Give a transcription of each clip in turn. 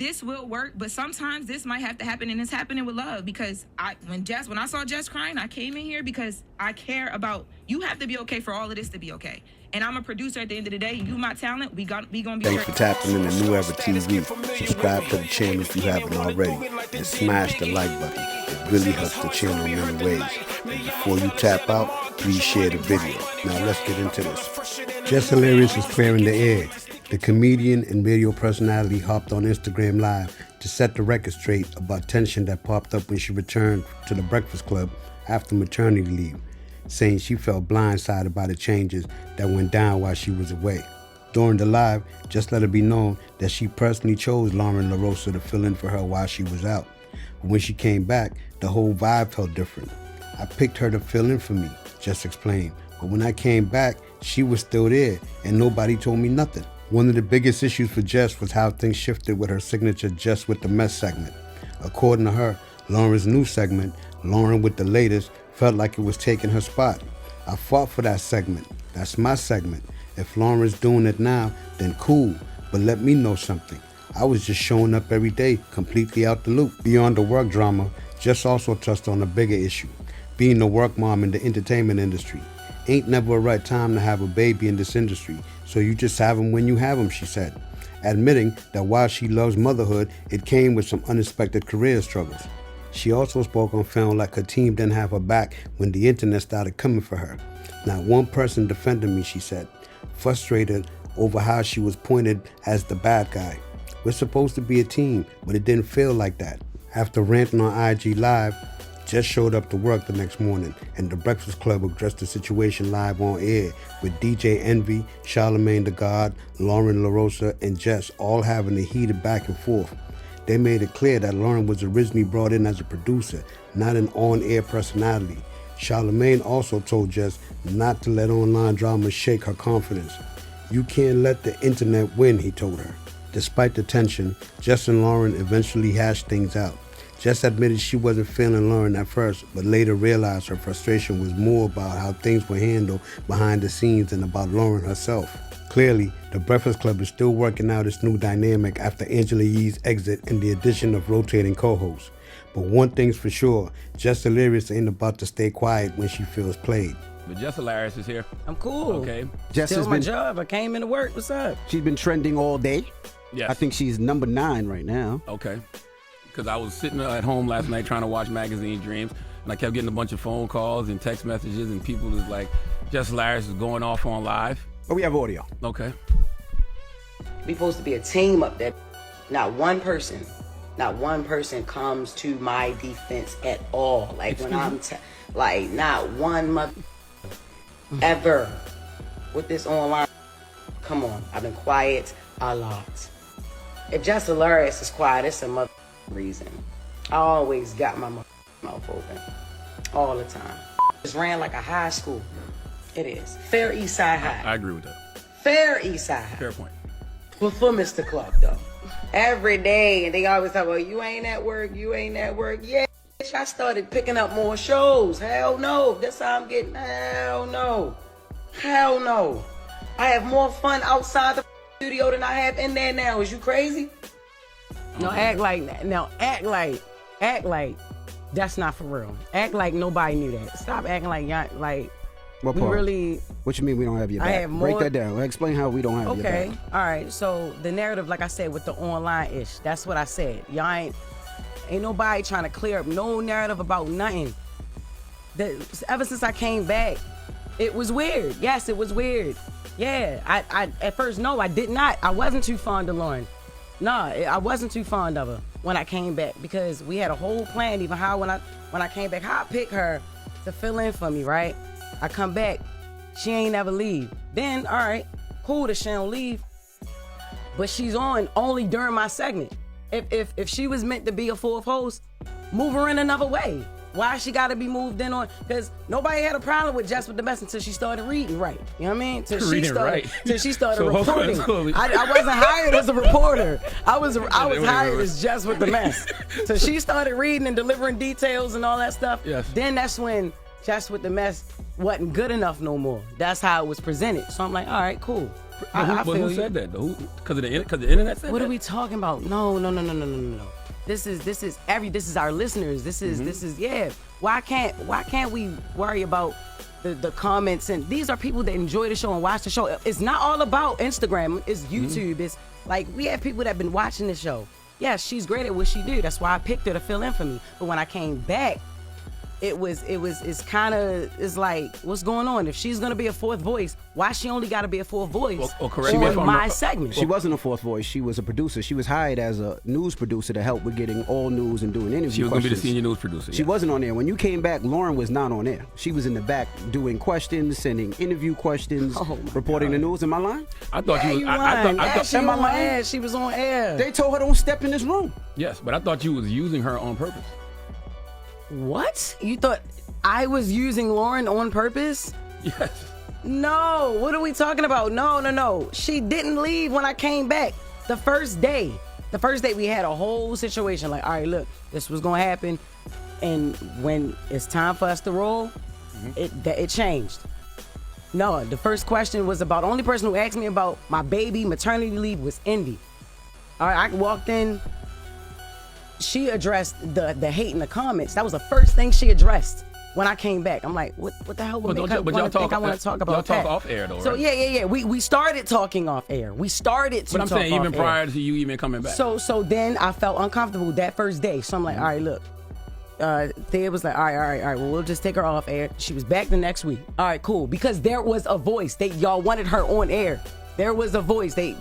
this will work, but sometimes this might have to happen, and it's happening with love, because when I saw Jess crying, I came in here because I care about, you have to be okay for all of this to be okay. And I'm a producer at the end of the day. You my talent, we gonna be Thanks for tapping in to New Era TV. Subscribe to the channel if you haven't already, and smash the like button. It really helps the channel in many ways. And before you tap out, please share the video. Now let's get into this. Jess Hilarious is clearing the air. The comedian and radio personality hopped on Instagram Live to set the record straight about tension that popped up when she returned to the Breakfast Club after maternity leave, saying she felt blindsided by the changes that went down while she was away. During the live, Jess let it be known that she personally chose Lauren LaRosa to fill in for her while she was out. But when she came back, the whole vibe felt different. I picked her to fill in for me, Jess explained. But when I came back, she was still there and nobody told me nothing. One of the biggest issues for Jess was how things shifted with her signature Jess with the Mess segment. According to her, Lauren's new segment, Lauren with the Latest, felt like it was taking her spot. I fought for that segment. That's my segment. If Lauren's doing it now, then cool, but let me know something. I was just showing up every day, completely out the loop. Beyond the work drama, Jess also touched on a bigger issue, being a work mom in the entertainment industry. Ain't never a right time to have a baby in this industry, so you just have them when you have them, she said, admitting that while she loves motherhood, it came with some unexpected career struggles. She also spoke on film like her team didn't have her back when the internet started coming for her. Not one person defended me, she said, frustrated over how she was pointed as the bad guy. We're supposed to be a team, but it didn't feel like that. After ranting on IG Live, Jess showed up to work the next morning, and the Breakfast Club addressed the situation live on air with DJ Envy, Charlamagne the God, Lauren LaRosa, and Jess all having a heated back and forth. They made it clear that Lauren was originally brought in as a producer, not an on-air personality. Charlamagne also told Jess not to let online drama shake her confidence. You can't let the internet win, he told her. Despite the tension, Jess and Lauren eventually hashed things out. Jess admitted she wasn't feeling Lauren at first, but later realized her frustration was more about how things were handled behind the scenes than about Lauren herself. Clearly, the Breakfast Club is still working out its new dynamic after Angela Yee's exit and the addition of rotating co-hosts. But one thing's for sure, Jess Hilarious ain't about to stay quiet when she feels played. But Jess Hilarious is here. I'm cool. Okay. Jess still my job. I came into work. What's up? She's been trending all day. Yes. I think she's number 9 right now. Okay. Because I was sitting at home last night trying to watch Magazine Dreams, and I kept getting a bunch of phone calls and text messages, and people was like, Jess Hilarious is going off on live. But we have audio. Okay. We supposed to be a team up there. Not one person comes to my defense at all. Like when I'm, like not one mother ever with this online. Come on, I've been quiet a lot. If Jess Hilarious is quiet, it's a mother reason. I always got my mouth open, all the time. Just ran like a high school. It is. Fair East Side High. I agree with that. Fair East Side High. Fair point. Before Mr. Clark, though. Every day, and they always talk about, you ain't at work, you ain't at work. Yeah, bitch, I started picking up more shows. Hell no. That's how I'm getting. Hell no. Hell no. I have more fun outside the studio than I have in there now. Is you crazy? No, act like that's not for real. Act like nobody knew that. Stop acting like y'all, like What we part? really. What you mean we don't have your back? I have more. Break that down. Explain how we don't have your back. Okay, all right. So the narrative, like I said, with the online ish, that's what I said. Y'all ain't nobody trying to clear up no narrative about nothing. Ever since I came back, it was weird. Yes, it was weird. Yeah, I at first, no, I did not. I wasn't too fond of Lauren. Nah, I wasn't too fond of her when I came back, because we had a whole plan, even how when I came back, how I picked her to fill in for me, right? I come back, she ain't never leave. Then, all right, cool that she don't leave, but she's on only during my segment. If she was meant to be a fourth host, move her in another way. Why she gotta be moved in on? Because nobody had a problem with Jess with the Mess until she started reading right. You know what I mean? Till she started So reporting. I wasn't hired as a reporter. I was hired as Jess with the Mess. So she started reading and delivering details and all that stuff. Yes. Then that's when Jess with the Mess wasn't good enough no more. That's how it was presented. So I'm like, all right, cool. I But feel who you. said that though? Because the internet said What that? are we talking about? No. This is our listeners. This is yeah. Why can't we worry about the comments? And these are people that enjoy the show and watch the show. It's not all about Instagram. It's YouTube. It's like we have people that have been watching the show. Yes, she's great at what she do. That's why I picked her to fill in for me. But when I came back, it's like, what's going on? If she's gonna be a fourth voice, why she only gotta be a fourth voice correct me if on I'm my wrong. segment? She wasn't a fourth voice. She was a producer. She was hired as a news producer to help with getting all news and doing interview She was going to be the questions. senior news producer. She wasn't on there. When you came back, Lauren was not on there. She was in the back doing questions, sending interview questions, Oh my reporting the news. Am I lying? I thought Yeah, you was. you I lying. thought. Yeah, she am I on lying? air. She was on air. They told her don't step in this room. Yes, but I thought you was using her on purpose. What? You thought I was using Lauren on purpose? Yes. No. What are we talking about? No. She didn't leave when I came back. The first day we had a whole situation. Like, all right, look, this was gonna happen, and when it's time for us to roll, it changed. No, the first question was about, the only person who asked me about my baby maternity leave was Indy. All right, I walked in. She addressed the hate in the comments. That was the first thing she addressed when I came back. I'm like, what the hell would But make don't her you- but wanna y'all talk- think I want to talk about y'all talk that? off air, though, So right? yeah. We started talking off air. We started to But I'm talk saying off even air. prior to you even coming back. So then I felt uncomfortable that first day. So I'm like, all right, look. Thea was like, all right. Well, we'll just take her off air. She was back the next week. All right, cool. Because there was a voice. Y'all wanted her on air. There was a voice. They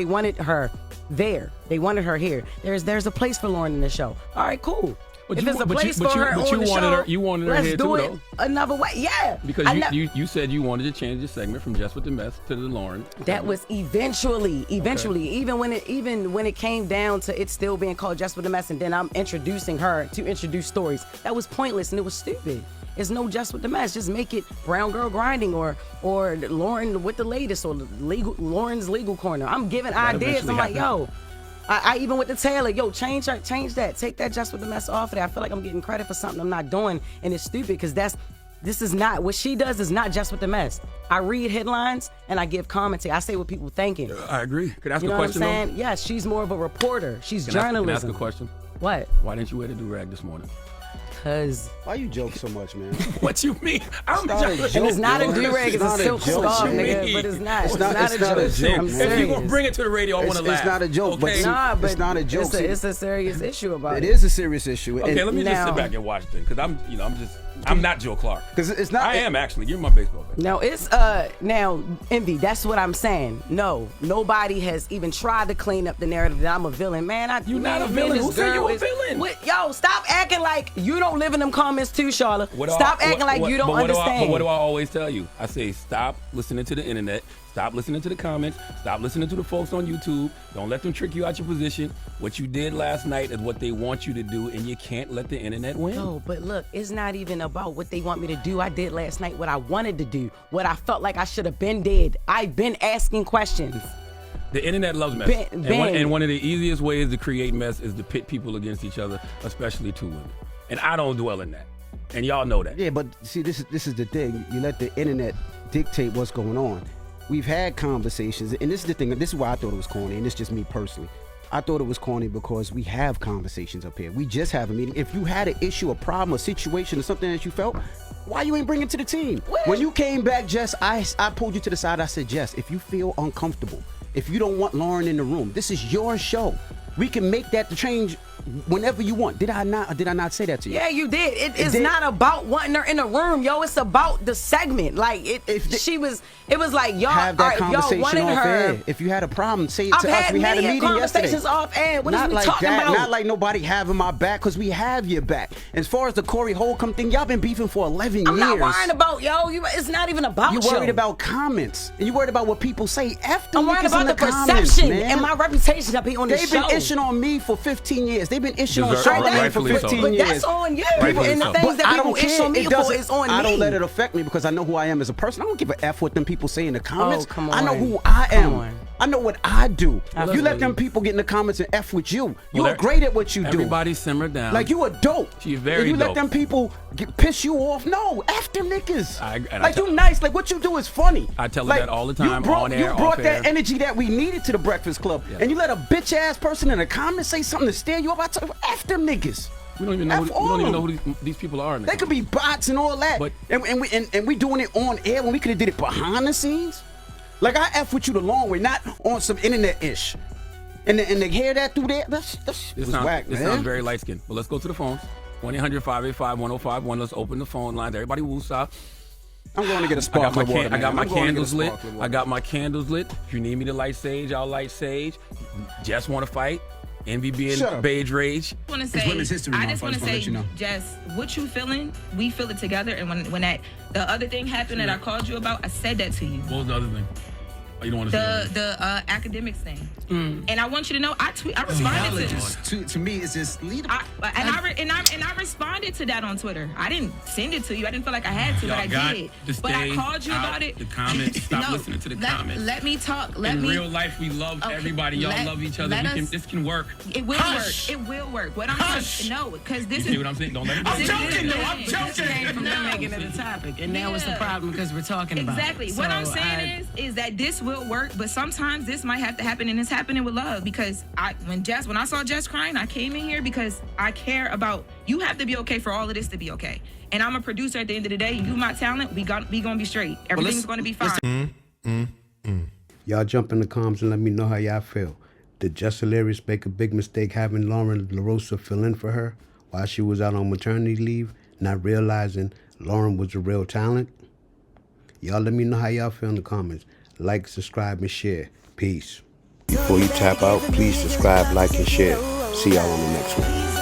wanted her there. They wanted her here. There's a place for Lauren in the show. All right, cool. But if you there's a wa- but place you- but for you- her but on you the wanted show, her- you wanted her let's here do too, it though. another way. Yeah. Because I you said you wanted to change the segment from Jess with the Mess to the Lauren. That was eventually, even when it came down to it still being called Jess with the Mess, and then I'm introducing her to introduce stories. That was pointless and it was stupid. It's no Jess with the Mess. Just make it Brown Girl Grinding or Lauren with the latest or Lauren's Legal Corner. I'm giving ideas. eventually I'm like, happened. yo. I even with the Taylor, change that, take that Jess with the Mess off of there. I feel like I'm getting credit for something I'm not doing, and it's stupid because this is not what she does. Is not Jess with the Mess. I read headlines and I give commentary. I say what people thinking. I agree. Could I ask You a know what I'm question saying? though? Yes, she's more of a reporter. She's Can I journalism. ask a question? What? Why didn't you wear the do-rag this morning? Because Why you joke so much, man? What you mean? I'm not a just- joke. and it's not a Yo, do-rag. It's a not a silk joke. scarf, What you nigga. mean? But it's not. It's It's not- not it's a not a joke. joke, I'm man. If you serious. gonna bring it to the radio, I want It's to laugh. not a joke, but Okay? see, Nah, but it's not a joke. See, It's a serious issue about it it. is a serious issue. Okay, let me just Now- sit back and watch then, because I'm not Joe Clark. Because it's not. I am actually. You're my baseball player. Now it's now Envy. That's what I'm saying. No, nobody has even tried to clean up the narrative that I'm a villain. Man, You not a man, villain. this Who said girl you a villain? Yo, stop acting like you don't live in them comments too, Charlotte. Stop acting like you don't understand. But what do I always tell you? I say stop listening to the internet. Stop listening to the comments. Stop listening to the folks on YouTube. Don't let them trick you out your position. What you did last night is what they want you to do, and you can't let the internet win. No, but look, it's not even about what they want me to do. I did last night what I wanted to do, what I felt like I should have been did. I've been asking questions. The internet loves mess. Ben. And one of the easiest ways to create mess is to pit people against each other, especially two women. And I don't dwell in that. And y'all know that. Yeah, but see, this is the thing. You let the internet dictate what's going on. We've had conversations, and this is the thing. This is why I thought it was corny, and it's just me personally. I thought it was corny because we have conversations up here. We just have a meeting. If you had an issue, a problem, a situation, or something that you felt, why you ain't bring it to the team? When you came back, Jess, I pulled you to the side. I said, Jess, if you feel uncomfortable, if you don't want Lauren in the room, this is your show. We can make that change whenever you want. Did I not say that to you? Yeah, you did. It's did. not about wanting her in the room, yo. It's about the segment. Like it was like y'all. Have that all right, y'all conversation wanted off her. air. If you had a problem, say it I've to us. had We had a many meeting conversations yesterday. off air. What Not is we like talking that. about? Not like nobody having my back, because we have your back. As far as the Corey Holcomb thing, y'all been beefing for 11 I'm years. not worrying about yo. It's not even about You worried about comments, and you worried about what people say. F them I'm worried niggas about in the comments, perception man. and my reputation up here on the They've show. been itching on me for 15 years. They've been itching on Deserve- Charlotte for rightfully so. 15 But years. that's on you. Rightfully And the so. things But that I people don't itch care. on me It for doesn't. is on I me. don't let it affect me because I know who I am as a person. I don't give a F what them people say in the comments. come I know on. who I am. Come on. I know what I do. Absolutely. You let them people get in the comments and F with you. You're Well, great at what you do. Everybody simmer down. Like, you are dope. She's very and you let dope. them people piss you off. No, F them niggas. I You nice. Like, what you do is funny. I tell her like, that all the time, You brought, on air, you brought off that air. energy that we needed to the Breakfast Club. Yeah. And you let a bitch-ass person in the comments say something to steer you up. I tell you, F them niggas. We don't even know. F We all don't even them. know who these people are. They could be bots and all that. But- and we doing it on air when we could have did it behind the scenes. Like, I F with you the long way, not on some internet-ish. And they hear that through there, that was whack, This man. sounds very light skinned. But let's go to the phones. 1-800-585-1051. Let's open the phone lines. Everybody woosah. I'm going to get a I got sparkling my, water, I got man. my I'm going to get a candles lit. sparkling I water. got my candles lit. If you need me to light sage, I'll light sage. Jess want to fight. Envy being Shut up. beige rage. I just want to say, Women's History Month, I just wanna let you know. Jess, what you feeling, we feel it together. And when the other thing happened that I called you about, I said that to you. What was the other thing? Oh, you don't want to say The academics thing. And I want you to know, I responded To me, it's just lead. I responded to that on Twitter. I didn't send it to you. I didn't feel like I had to, but I did. But I called you about it. The comments. Stop listening to the comments. Let me talk. In real life, we love everybody. Y'all love each other. This can work. It will work. It will work. What I'm saying, no, because this You see what I'm saying? Don't let me. I'm joking, though. I'm This came from them making it a topic, and now it's the Yeah. problem because we're talking about Exactly. it. What So I'm saying is that this will work, but sometimes this might have to happen, and it's happening with love. Because when I saw Jess crying, I came in here because I care about you. Have to be okay for all of this to be okay. And I'm a producer at the end of the day. You my talent. We gonna be straight. Everything's gonna be fine. Y'all jump in the comments and let me know how y'all feel. Did Jess Hilarious make a big mistake having Lauren LaRosa fill in for her while she was out on maternity leave, not realizing Lauren was a real talent? Y'all let me know how y'all feel in the comments. Like, subscribe, and share. Peace. Before you tap out, please subscribe, like, and share. See y'all on the next one.